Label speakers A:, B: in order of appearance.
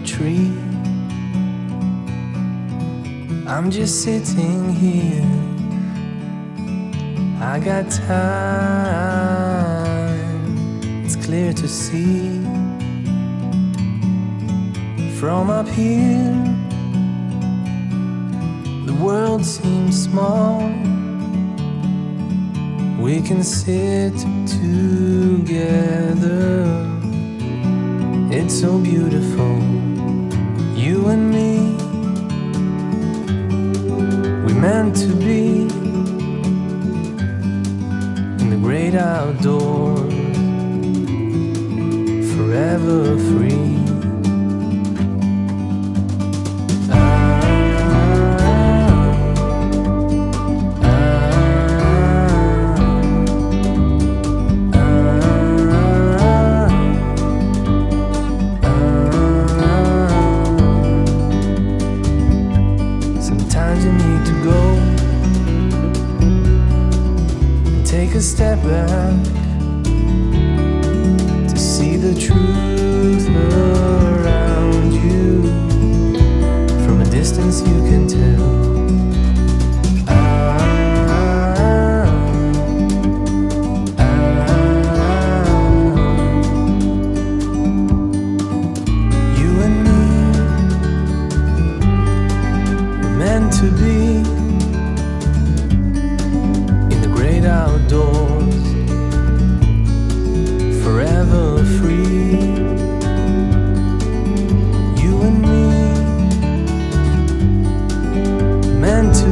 A: tree. I'm just sitting here, I got time, it's clear to see. From up here, the world seems small. We can sit together, it's so beautiful, you and me. We meant to be in the great outdoors, forever free. Sometimes you need to go and take a step back to see the truth around you. From a distance you can tell. You and me, meant to be in the great outdoors, forever free. You and me, meant to